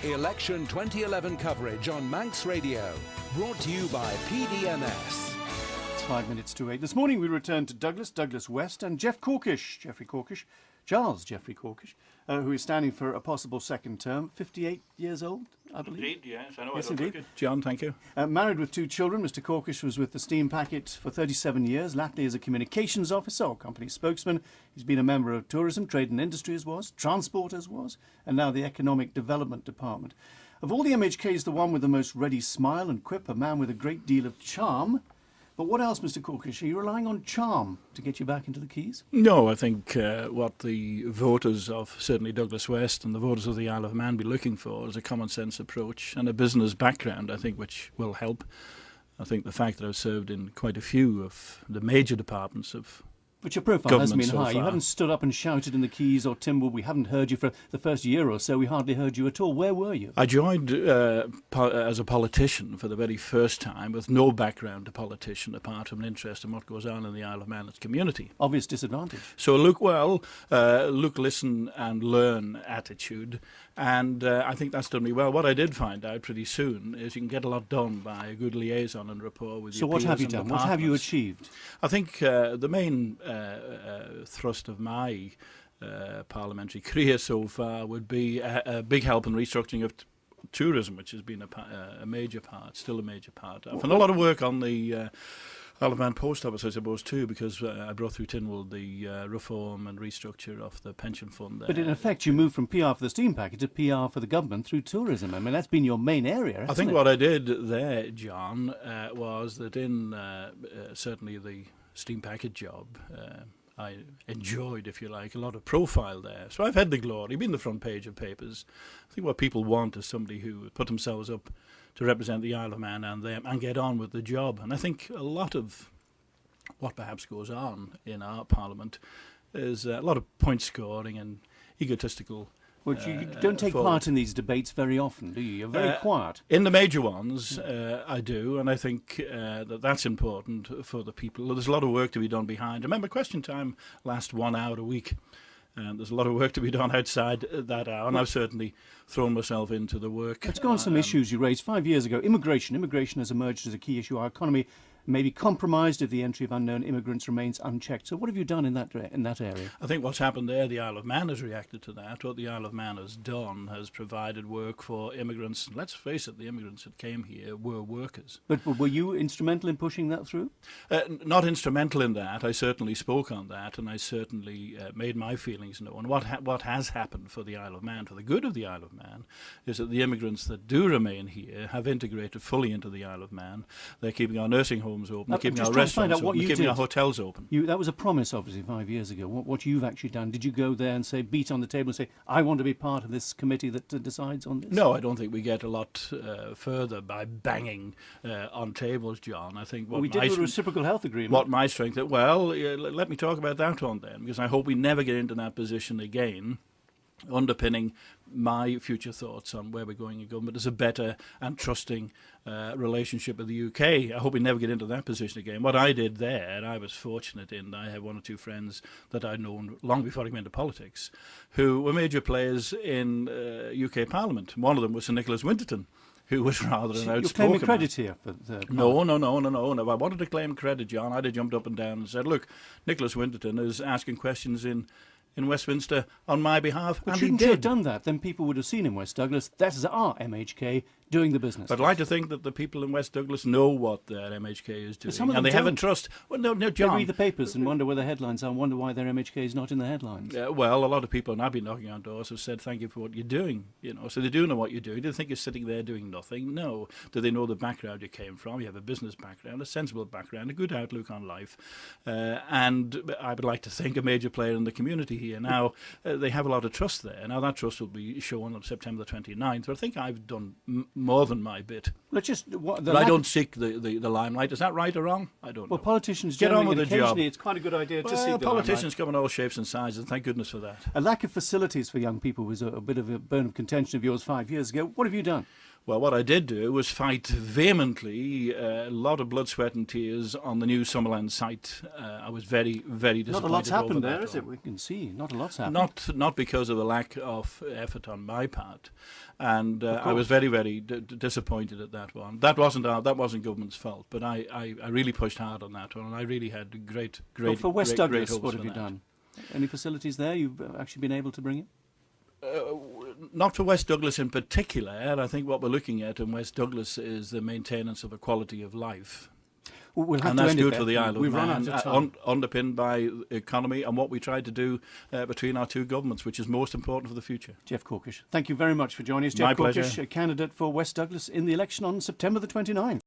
Election 2011 coverage on Manx Radio. Brought to you by PDMS. It's 5 minutes to 8. This morning we return to Douglas West, and Charles Geoffrey Corkish, who is standing for a possible second term, 58 years old, I believe. Indeed, yes. I know. Yes, I don't indeed. look it. John, thank you. Married with 2 children, Mr. Corkish was with the Steam Packet for 37 years, latterly as a communications officer or company spokesman. He's been a member of Tourism, Trade and Industry as was, Transport as was, and now the Economic Development Department. Of all the MHKs, the one with the most ready smile and quip, a man with a great deal of charm. But what else, Mr. Corkish? Are you relying on charm to get you back into the Keys? No, I think what the voters of certainly Douglas West and the voters of the Isle of Man be looking for is a common sense approach and a business background, I think, which will help. I think the fact that I've served in quite a few of the major departments of But your profile has been so high. You far. haven't stood up and shouted in the Keys or Timble. We haven't heard you for the first year or so. We hardly heard you at all. Where were you? I joined as a politician for the very first time with no background to politician apart from an interest in what goes on in the Isle of Man and its community. Obvious disadvantage. So look, listen and learn attitude, and I think that's done me well. What I did find out pretty soon is you can get a lot done by a good liaison and rapport with So your what have peers you and done? the What have you partners. achieved? I think the main thrust of my parliamentary career so far would be a big help in restructuring of tourism, which has been a major part, still a major part of. And a lot of work on the Isle of Man Post Office, I suppose, too, because I brought through Tynwald the reform and restructure of the pension fund there. But in effect, you moved from PR for the Steam Packet to PR for the government through tourism. I mean, that's been your main area, hasn't I think it? what I did there, John, was that in certainly the Steam Packet job, I enjoyed, if you like, a lot of profile there. So I've had the glory, been the front page of papers. I think what people want is somebody who put themselves up to represent the Isle of Man and them and get on with the job. And I think a lot of what perhaps goes on in our parliament is a lot of point scoring and egotistical. Well, you don't take part in these debates very often, do you? You're very quiet. In the major ones, I do, and I think that's important for the people. There's a lot of work to be done behind. Remember, question time lasts 1 hour a week, and there's a lot of work to be done outside that hour, and I've certainly thrown myself into the work. Let's go on some issues you raised 5 years ago. Immigration. Immigration has emerged as a key issue. Our economy may be compromised if the entry of unknown immigrants remains unchecked. So what have you done in that area? I think what's happened there, the Isle of Man has reacted to that. What the Isle of Man has done has provided work for immigrants. Let's face it, the immigrants that came here were workers. But were you instrumental in pushing that through? Not instrumental in that. I certainly spoke on that, and I certainly made my feelings known. What has happened for the Isle of Man, for the good of the Isle of Man, is that the immigrants that do remain here have integrated fully into the Isle of Man. They're keeping our nursing homes open, they're keeping our restaurants open, they're keeping our hotels open. That was a promise, obviously, 5 years ago. What you've actually done, did you go there and say, beat on the table and say, I want to be part of this committee that decides on this? No, I don't think we get a lot further by banging on tables, John. I think we did with a reciprocal health agreement. What my strength is, let me talk about that one then, because I hope we never get into that position again. Underpinning my future thoughts on where we're going in government is a better and trusting relationship with the UK. I hope we never get into that position again. What I did there, and I was fortunate in, I had 1 or 2 friends that I'd known long before I came into politics, who were major players in UK Parliament. One of them was Sir Nicholas Winterton, who was rather an outspoken. You're claiming credit here for the No. If I wanted to claim credit, John, I'd have jumped up and down and said, look, Nicholas Winterton is asking questions in Westminster on my behalf, But and shouldn't he you did. have done that? Then people would have seen in West Douglas, that is our MHK doing the business. I'd like to think that the people in West Douglas know what their MHK is doing, some of and them they have a don't. trust. Well, no, They John. read the papers and wonder where the headlines are and wonder why their MHK is not in the headlines. Well, a lot of people, and I've been knocking on doors, have said thank you for what you're doing. So they do know what you're doing. Do they think you're sitting there doing nothing? No. Do they know the background you came from? You have a business background, a sensible background, a good outlook on life, and I would like to think a major player in the community here. Now, they have a lot of trust there. Now, that trust will be shown on September the 29th, but I think I've done more than my bit. Let's just. But I don't seek the limelight. Is that right or wrong? I don't know. Well, politicians Get on generally, with and the job. occasionally it's quite a good idea to see the politicians limelight. come in all shapes and sizes, and thank goodness for that. A lack of facilities for young people was a bit of a bone of contention of yours 5 years ago. What have you done? Well, what I did do was fight vehemently, a lot of blood, sweat and tears on the new Summerland site. I was very, very disappointed. Not a lot's happened there, that is it? We can see. Not a lot's happened. Not because of a lack of effort on my part, and I was very, very disappointed at that one. That wasn't government's fault, but I really pushed hard on that one, and I really had great. Well, for West Douglas, hopes what have you done? Any facilities there you've actually been able to bring in? Not for West Douglas in particular. I think what we're looking at in West Douglas is the maintenance of a quality of life. We'll have and to that's end good it for the Isle of We've Man, run out of time. Underpinned by economy and what we tried to do between our two governments, which is most important for the future. Geoff Corkish, thank you very much for joining us. My Geoff Corkish, pleasure. a candidate for West Douglas in the election on September the 29th.